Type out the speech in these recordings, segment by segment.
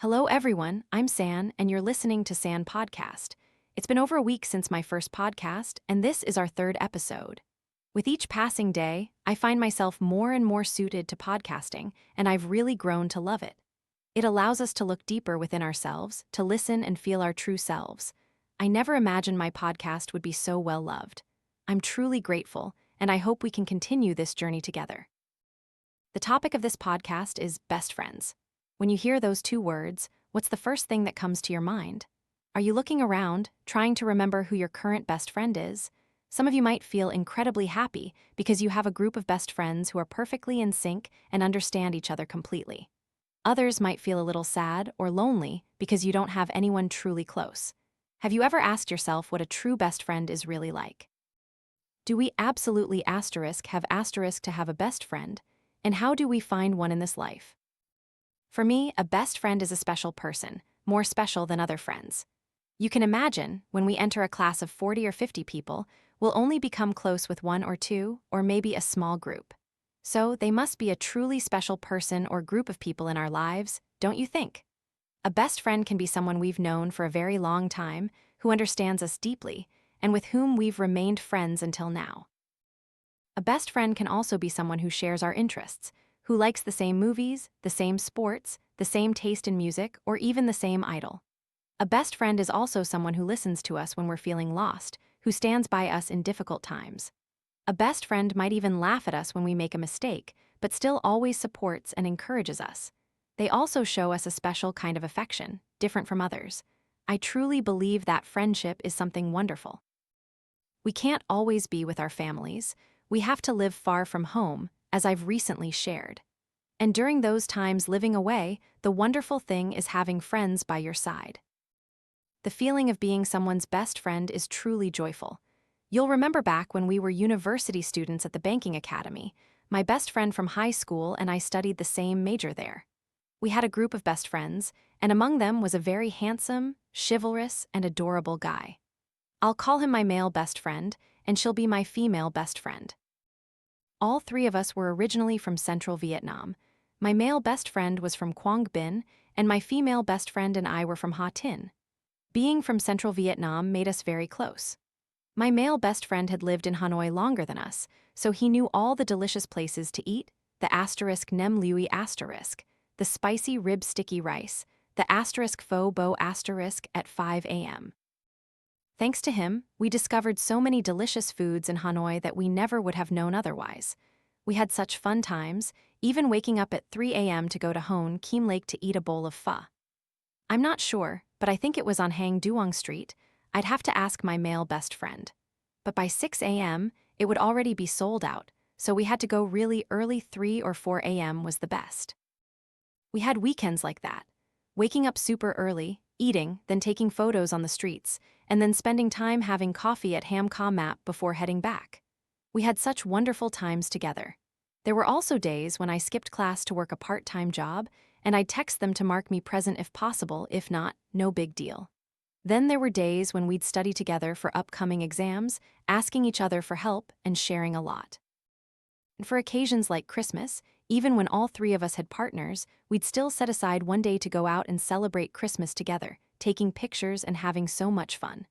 Hello, everyone. I'm San, and you're listening to San Podcast. It's been over a week since my first podcast, and this is our third episode. With each passing day, I find myself more and more suited to podcasting, and I've really grown to love it. It allows us to look deeper within ourselves, to listen and feel our true selves. I never imagined my podcast would be so well loved. I'm truly grateful, and I hope we can continue this journey together. The topic of this podcast is best friends. When you hear those two words, what's the first thing that comes to your mind? Are you looking around, trying to remember who your current best friend is? Some of you might feel incredibly happy because you have a group of best friends who are perfectly in sync and understand each other completely. Others might feel a little sad or lonely because you don't have anyone truly close. Have you ever asked yourself what a true best friend is really like? Do we absolutely have to have a best friend? And how do we find one in this life? For me, a best friend is a special person, more special than other friends. You can imagine, when we enter a class of 40 or 50 people, we'll only become close with one or two, or maybe a small group. So they must be a truly special person or group of people in our lives, don't you think? A best friend can be someone we've known for a very long time, who understands us deeply, and with whom we've remained friends until now. A best friend can also be someone who shares our interests, who likes the same movies, the same sports, the same taste in music, or even the same idol. A best friend is also someone who listens to us when we're feeling lost, who stands by us in difficult times. A best friend might even laugh at us when we make a mistake, but still always supports and encourages us. They also show us a special kind of affection, different from others. I truly believe that friendship is something wonderful. We can't always be with our families. We have to live far from home, as I've recently shared. And during those times living away, the wonderful thing is having friends by your side. The feeling of being someone's best friend is truly joyful. You'll remember back when we were university students at the banking academy. My best friend from high school and I studied the same major there. We had a group of best friends, and among them was a very handsome, chivalrous, and adorable guy. I'll call him my male best friend, and she'll be my female best friend. All three of us were originally from central Vietnam. My male best friend was from Quang Binh, and my female best friend and I were from Ha Tin. Being from central Vietnam made us very close. My male best friend had lived in Hanoi longer than us, so he knew all the delicious places to eat, the asterisk nem lui asterisk, the spicy rib sticky rice, the asterisk pho bo asterisk at 5 a.m. Thanks to him, we discovered so many delicious foods in Hanoi that we never would have known otherwise. We had such fun times, even waking up at 3 a.m. to go to Hon Kim Lake to eat a bowl of pho. I'm not sure, but I think it was on Hang Duong Street. I'd have to ask my male best friend. But by 6 a.m., it would already be sold out, so we had to go really early. 3 or 4 a.m. was the best. We had weekends like that. Waking up super early, eating, then taking photos on the streets, and then spending time having coffee at Ham Ka Map before heading back. We had such wonderful times together. There were also days when I skipped class to work a part-time job, and I'd text them to mark me present if possible, if not, no big deal. Then there were days when we'd study together for upcoming exams, asking each other for help and sharing a lot. And for occasions like Christmas, even when all three of us had partners, we'd still set aside one day to go out and celebrate Christmas together, taking pictures and having so much fun.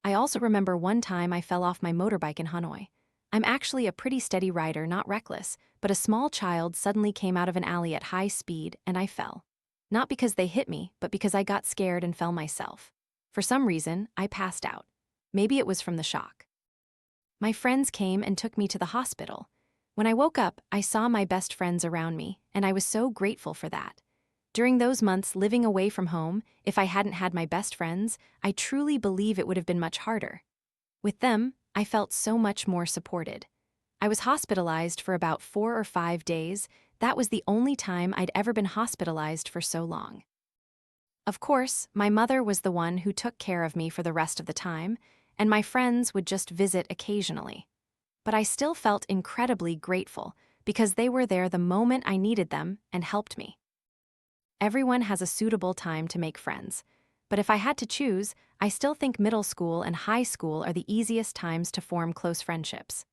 I also remember one time I fell off my motorbike in Hanoi. I'm actually a pretty steady rider, not reckless, but a small child suddenly came out of an alley at high speed and I fell. Not because they hit me, but because I got scared and fell myself. For some reason, I passed out. Maybe it was from the shock. My friends came and took me to the hospital. When I woke up, I saw my best friends around me, and I was so grateful for that. During those months living away from home, if I hadn't had my best friends, I truly believe it would have been much harder. With them, I felt so much more supported. I was hospitalized for about 4 or 5 days. That was the only time I'd ever been hospitalized for so long. Of course, my mother was the one who took care of me for the rest of the time, and my friends would just visit occasionally. But I still felt incredibly grateful because they were there the moment I needed them and helped me. Everyone has a suitable time to make friends, but if I had to choose, I still think middle school and high school are the easiest times to form close friendships.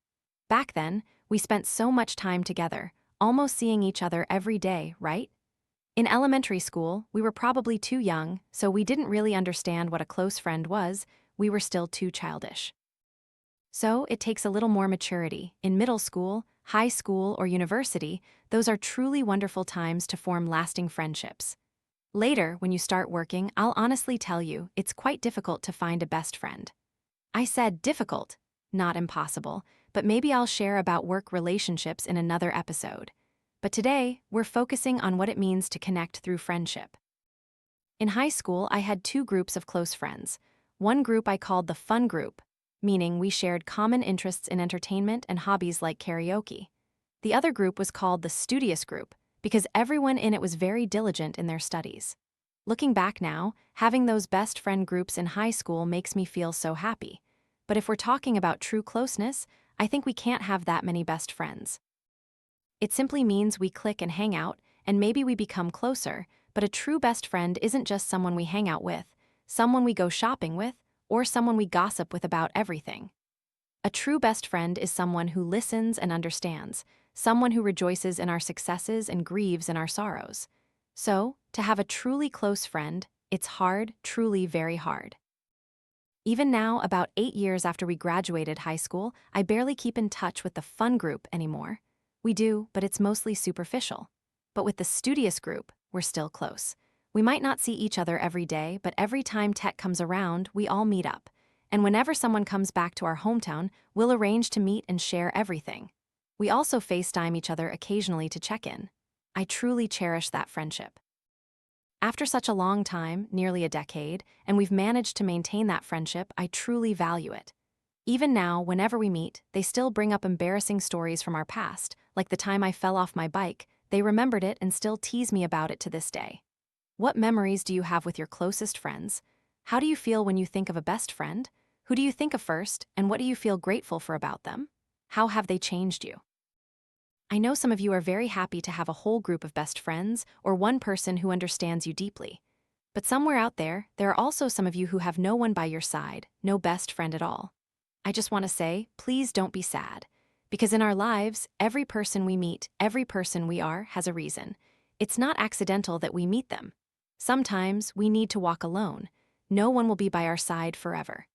Back then, we spent so much time together, almost seeing each other every day, right? In elementary school, we were probably too young, so we didn't really understand what a close friend was. We were still too childish. So, it takes a little more maturity. In middle school, high school, or university, those are truly wonderful times to form lasting friendships. Later, when you start working, I'll honestly tell you, it's quite difficult to find a best friend. I said difficult, not impossible, but maybe I'll share about work relationships in another episode. But today, we're focusing on what it means to connect through friendship. In high school, I had two groups of close friends. One group I called the fun group, meaning we shared common interests in entertainment and hobbies like karaoke. The other group was called the studious group, because everyone in it was very diligent in their studies. Looking back now, having those best friend groups in high school makes me feel so happy. But if we're talking about true closeness, I think we can't have that many best friends. It simply means we click and hang out, and maybe we become closer, but a true best friend isn't just someone we hang out with, someone we go shopping with, or someone we gossip with about everything. A true best friend is someone who listens and understands, someone who rejoices in our successes and grieves in our sorrows. So, to have a truly close friend, it's hard, truly very hard. Even now, about 8 years after we graduated high school, I barely keep in touch with the fun group anymore. We do, but it's mostly superficial. But with the studious group, we're still close. We might not see each other every day, but every time tech comes around, we all meet up. And whenever someone comes back to our hometown, we'll arrange to meet and share everything. We also FaceTime each other occasionally to check in. I truly cherish that friendship. After such a long time, nearly a decade, and we've managed to maintain that friendship, I truly value it. Even now, whenever we meet, they still bring up embarrassing stories from our past, like the time I fell off my bike. They remembered it and still tease me about it to this day. What memories do you have with your closest friends? How do you feel when you think of a best friend? Who do you think of first, and what do you feel grateful for about them? How have they changed you? I know some of you are very happy to have a whole group of best friends or one person who understands you deeply. But somewhere out there, there are also some of you who have no one by your side, no best friend at all. I just want to say, please don't be sad. Because in our lives, every person we meet, every person we are, has a reason. It's not accidental that we meet them. Sometimes we need to walk alone. No one will be by our side forever.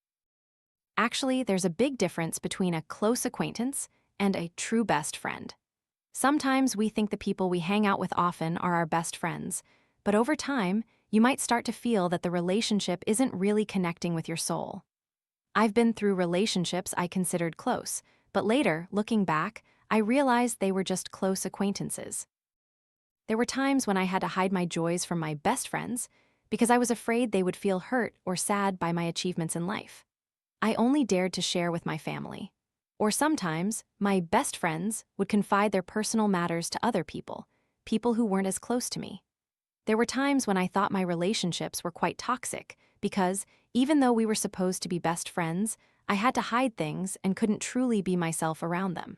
Actually, there's a big difference between a close acquaintance and a true best friend. Sometimes we think the people we hang out with often are our best friends, but over time, you might start to feel that the relationship isn't really connecting with your soul. I've been through relationships I considered close, but later, looking back, I realized they were just close acquaintances. There were times when I had to hide my joys from my best friends because I was afraid they would feel hurt or sad by my achievements in life. I only dared to share with my family. Or sometimes, my best friends would confide their personal matters to other people, people who weren't as close to me. There were times when I thought my relationships were quite toxic because, even though we were supposed to be best friends, I had to hide things and couldn't truly be myself around them.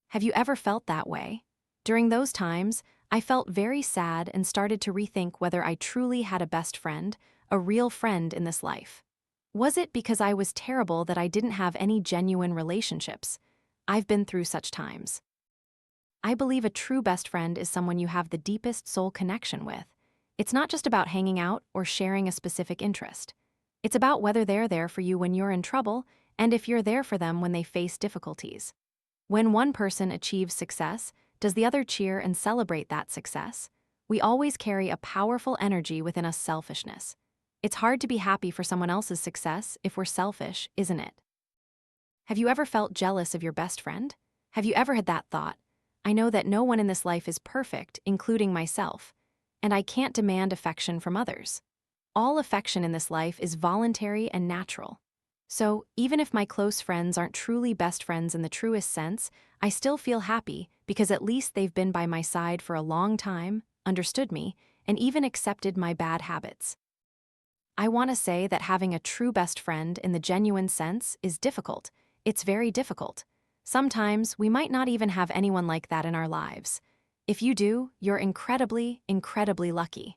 Have you ever felt that way? During those times, I felt very sad and started to rethink whether I truly had a best friend, a real friend in this life. Was it because I was terrible that I didn't have any genuine relationships? I've been through such times. I believe a true best friend is someone you have the deepest soul connection with. It's not just about hanging out or sharing a specific interest. It's about whether they're there for you when you're in trouble and if you're there for them when they face difficulties. When one person achieves success, does the other cheer and celebrate that success? We always carry a powerful energy within us selfishness. It's hard to be happy for someone else's success if we're selfish, isn't it? Have you ever felt jealous of your best friend? Have you ever had that thought? I know that no one in this life is perfect, including myself, and I can't demand affection from others. All affection in this life is voluntary and natural. So, even if my close friends aren't truly best friends in the truest sense, I still feel happy because at least they've been by my side for a long time, understood me, and even accepted my bad habits. I want to say that having a true best friend in the genuine sense is difficult. It's very difficult. Sometimes we might not even have anyone like that in our lives. If you do, you're incredibly, incredibly lucky.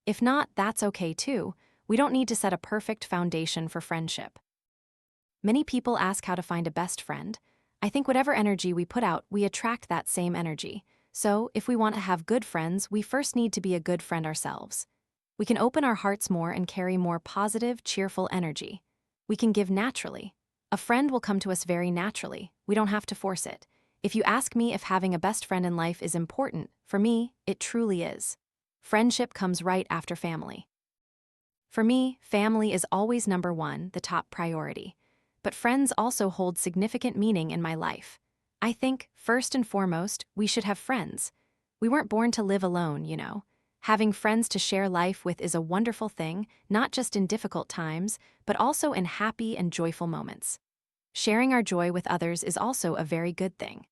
If not, that's okay too. We don't need to set a perfect foundation for friendship. Many people ask how to find a best friend. I think whatever energy we put out, we attract that same energy. So, if we want to have good friends, we first need to be a good friend ourselves. We can open our hearts more and carry more positive, cheerful energy. We can give naturally. A friend will come to us very naturally. We don't have to force it. If you ask me if having a best friend in life is important, for me, it truly is. Friendship comes right after family. For me, family is always number one, the top priority. But friends also hold significant meaning in my life. I think, first and foremost, we should have friends. We weren't born to live alone, you know. Having friends to share life with is a wonderful thing, not just in difficult times, but also in happy and joyful moments. Sharing our joy with others is also a very good thing.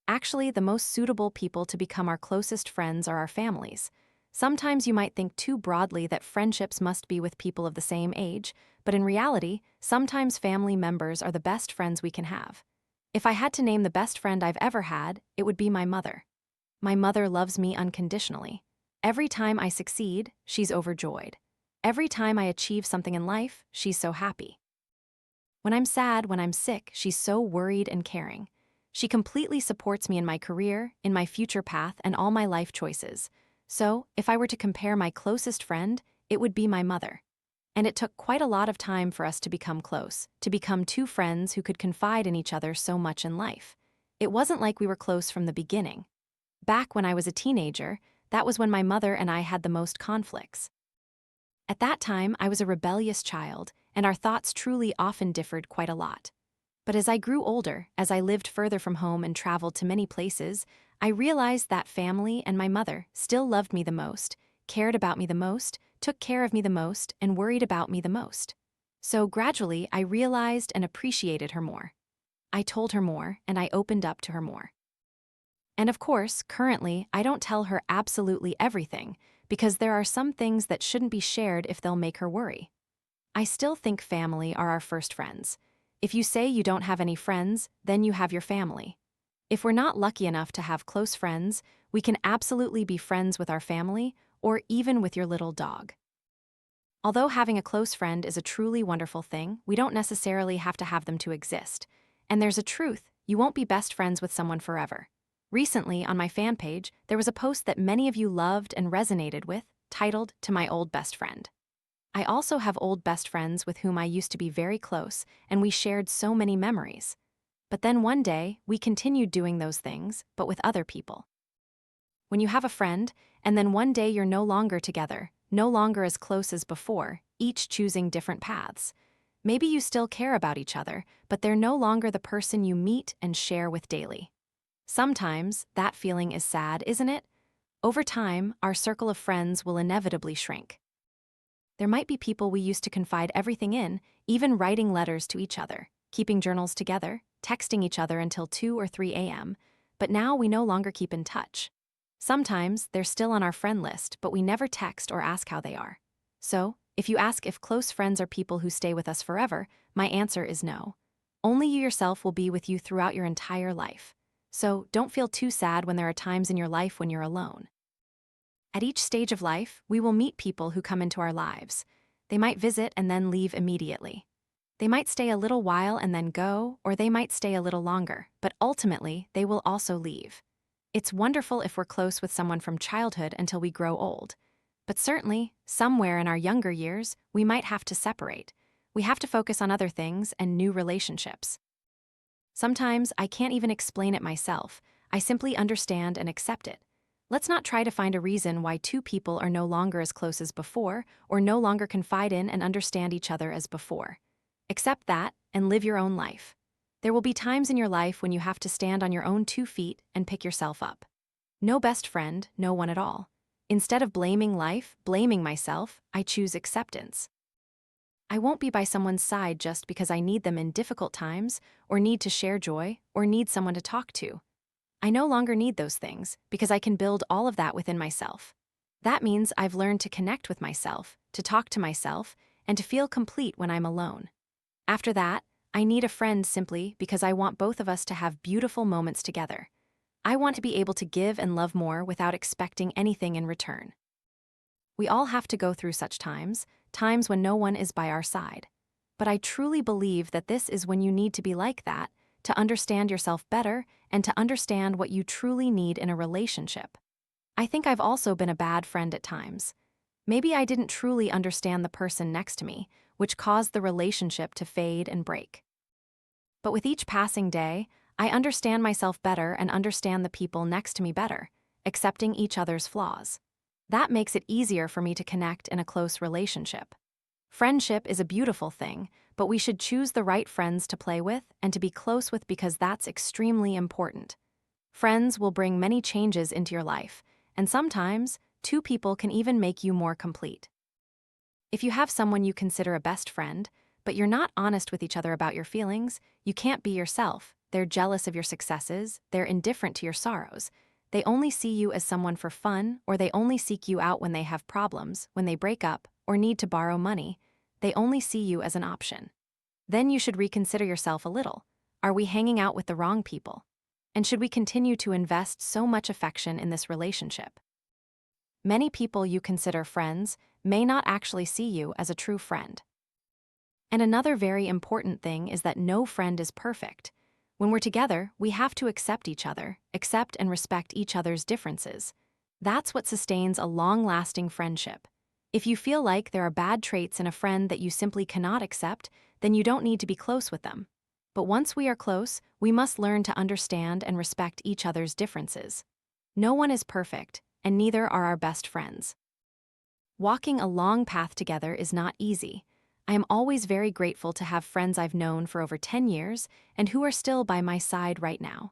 Actually, the most suitable people to become our closest friends are our families. Sometimes you might think too broadly that friendships must be with people of the same age, but in reality, sometimes family members are the best friends we can have. If I had to name the best friend I've ever had, it would be my mother. My mother loves me unconditionally. Every time I succeed, she's overjoyed. Every time I achieve something in life, she's so happy. When I'm sad, when I'm sick, she's so worried and caring. She completely supports me in my career, in my future path, and all my life choices. So, if I were to compare my closest friend, it would be my mother. And it took quite a lot of time for us to become close, to become two friends who could confide in each other so much in life. It wasn't like we were close from the beginning. Back when I was a teenager, that was when my mother and I had the most conflicts. At that time, I was a rebellious child, and our thoughts truly often differed quite a lot. But as I grew older, as I lived further from home and traveled to many places, I realized that family and my mother still loved me the most, cared about me the most, took care of me the most, and worried about me the most. So gradually, I realized and appreciated her more. I told her more, and I opened up to her more. And of course, currently, I don't tell her absolutely everything, because there are some things that shouldn't be shared if they'll make her worry. I still think family are our first friends. If you say you don't have any friends, then you have your family. If we're not lucky enough to have close friends, we can absolutely be friends with our family, or even with your little dog. Although having a close friend is a truly wonderful thing, we don't necessarily have to have them to exist. And there's a truth, you won't be best friends with someone forever. Recently, on my fan page, there was a post that many of you loved and resonated with, titled, "To My Old Best Friend." I also have old best friends with whom I used to be very close, and we shared so many memories. But then one day, we continued doing those things, but with other people. When you have a friend, and then one day you're no longer together, no longer as close as before, each choosing different paths. Maybe you still care about each other, but they're no longer the person you meet and share with daily. Sometimes, that feeling is sad, isn't it? Over time, our circle of friends will inevitably shrink. There might be people we used to confide everything in, even writing letters to each other, keeping journals together, texting each other until 2 or 3 a.m., but now we no longer keep in touch. Sometimes they're still on our friend list, but we never text or ask how they are. So, if you ask if close friends are people who stay with us forever, my answer is no. Only you yourself will be with you throughout your entire life. So, don't feel too sad when there are times in your life when you're alone. At each stage of life, we will meet people who come into our lives. They might visit and then leave immediately. They might stay a little while and then go, or they might stay a little longer, but ultimately, they will also leave. It's wonderful if we're close with someone from childhood until we grow old. But certainly, somewhere in our younger years, we might have to separate. We have to focus on other things and new relationships. Sometimes I can't even explain it myself. I simply understand and accept it. Let's not try to find a reason why two people are no longer as close as before, or no longer confide in and understand each other as before. Accept that and live your own life. There will be times in your life when you have to stand on your own 2 feet and pick yourself up. No best friend, no one at all. Instead of blaming life, blaming myself, I choose acceptance. I won't be by someone's side just because I need them in difficult times, or need to share joy, or need someone to talk to. I no longer need those things because I can build all of that within myself. That means I've learned to connect with myself, to talk to myself, and to feel complete when I'm alone. After that, I need a friend simply because I want both of us to have beautiful moments together. I want to be able to give and love more without expecting anything in return. We all have to go through such times, times when no one is by our side. But I truly believe that this is when you need to be like that, to understand yourself better, and to understand what you truly need in a relationship. I think I've also been a bad friend at times. Maybe I didn't truly understand the person next to me, which caused the relationship to fade and break. But with each passing day, I understand myself better and understand the people next to me better, accepting each other's flaws. That makes it easier for me to connect in a close relationship. Friendship is a beautiful thing, but we should choose the right friends to play with and to be close with because that's extremely important. Friends will bring many changes into your life, and sometimes, two people can even make you more complete. If you have someone you consider a best friend, but you're not honest with each other about your feelings, you can't be yourself. They're jealous of your successes, they're indifferent to your sorrows. They only see you as someone for fun, or they only seek you out when they have problems, when they break up, or need to borrow money. They only see you as an option. Then you should reconsider yourself a little. Are we hanging out with the wrong people? And should we continue to invest so much affection in this relationship? Many people you consider friends may not actually see you as a true friend. And another very important thing is that no friend is perfect. When we're together, we have to accept each other, accept and respect each other's differences. That's what sustains a long-lasting friendship. If you feel like there are bad traits in a friend that you simply cannot accept, then you don't need to be close with them. But once we are close, we must learn to understand and respect each other's differences. No one is perfect, and neither are our best friends. Walking a long path together is not easy. I am always very grateful to have friends I've known for over 10 years and who are still by my side right now.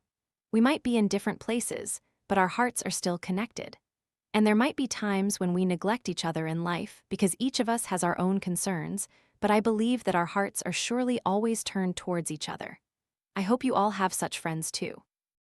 We might be in different places, but our hearts are still connected. And there might be times when we neglect each other in life because each of us has our own concerns, but I believe that our hearts are surely always turned towards each other. I hope you all have such friends too.